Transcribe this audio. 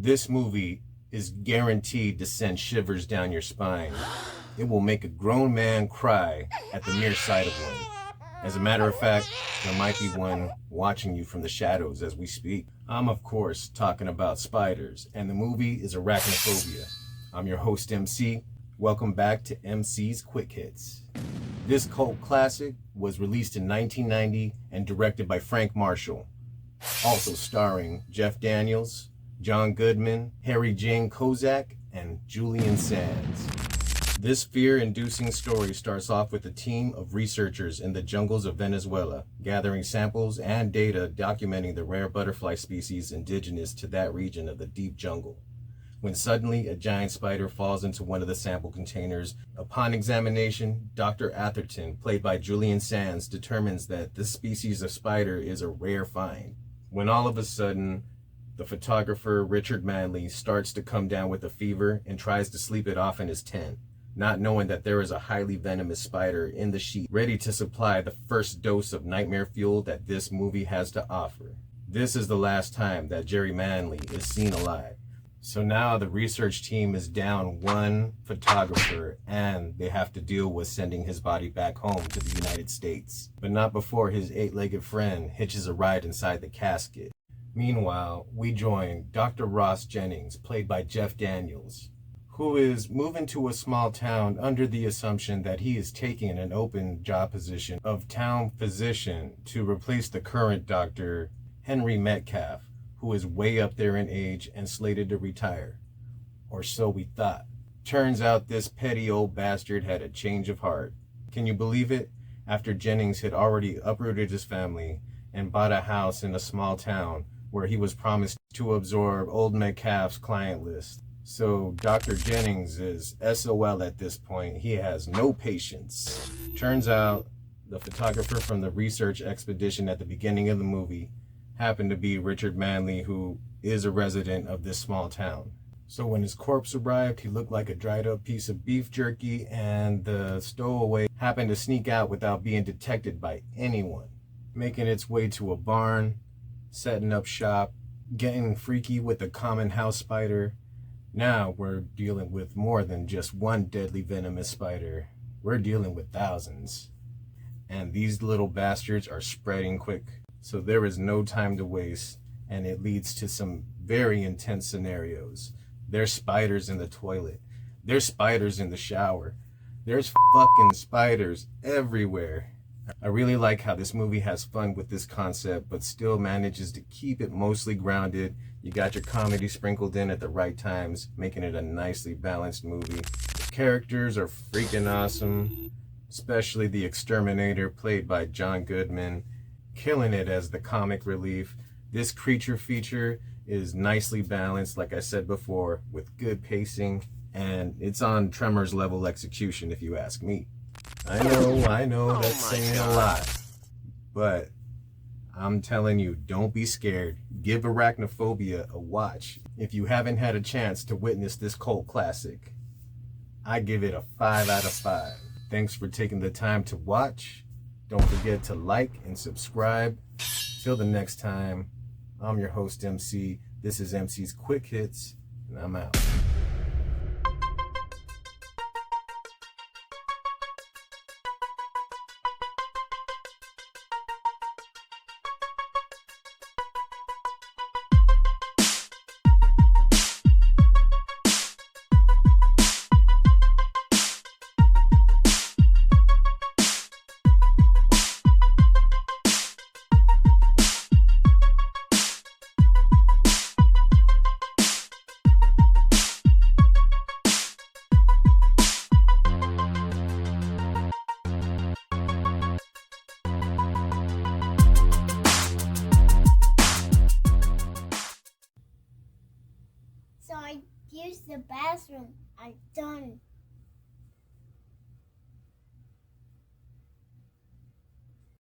This movie is guaranteed to send shivers down your spine. It will make a grown man cry at the mere sight of one. As a matter of fact, there might be one watching you from the shadows as we speak. I'm, of course, talking about spiders, and the movie is Arachnophobia. I'm your host, MC. Welcome back to MC's Quick Hits. This cult classic was released in 1990 and directed by Frank Marshall, also starring Jeff Daniels, John Goodman, Harry Jane Kozak, and Julian Sands. This fear-inducing story starts off with a team of researchers in the jungles of Venezuela, gathering samples and data documenting the rare butterfly species indigenous to that region of the deep jungle, when suddenly a giant spider falls into one of the sample containers. Upon examination, Dr. Atherton, played by Julian Sands, determines that this species of spider is a rare find. When all of a sudden, the photographer Richard Manley starts to come down with a fever and tries to sleep it off in his tent, not knowing that there is a highly venomous spider in the sheet, ready to supply the first dose of nightmare fuel that this movie has to offer. This is the last time that Jerry Manley is seen alive. So now the research team is down one photographer, and they have to deal with sending his body back home to the United States. But not before his eight-legged friend hitches a ride inside the casket. Meanwhile, we join Dr. Ross Jennings, played by Jeff Daniels, who is moving to a small town under the assumption that he is taking an open job position of town physician to replace the current Dr. Henry Metcalf, who is way up there in age and slated to retire. Or so we thought. Turns out this petty old bastard had a change of heart. Can you believe it? After Jennings had already uprooted his family and bought a house in a small town where he was promised to absorb old Metcalf's client list. So Dr. Jennings is SOL at this point. He has no patience. Turns out the photographer from the research expedition at the beginning of the movie happened to be Richard Manley, who is a resident of this small town. So when his corpse arrived, he looked like a dried up piece of beef jerky, and the stowaway happened to sneak out without being detected by anyone, making its way to a barn, setting up shop, getting freaky with the common house spider. Now we're dealing with more than just one deadly venomous spider. We're dealing with thousands. And these little bastards are spreading quick. So there is no time to waste, and it leads to some very intense scenarios. There's spiders in the toilet. There's spiders in the shower. There's fucking spiders everywhere. I really like how this movie has fun with this concept, but still manages to keep it mostly grounded. You got your comedy sprinkled in at the right times, making it a nicely balanced movie. The characters are freaking awesome, especially the exterminator, played by John Goodman, killing it as the comic relief. This creature feature is nicely balanced, like I said before, with good pacing, and it's on Tremors level execution if you ask me. I know, that's saying a lot, but I'm telling you, don't be scared. Give Arachnophobia a watch if you haven't had a chance to witness this cult classic. I give it a 5 out of 5. Thanks for taking the time to watch. Don't forget to like and subscribe. Till the next time, I'm your host, MC. This is MC's Quick Hits, and I'm out. So I used the bathroom. I'm done.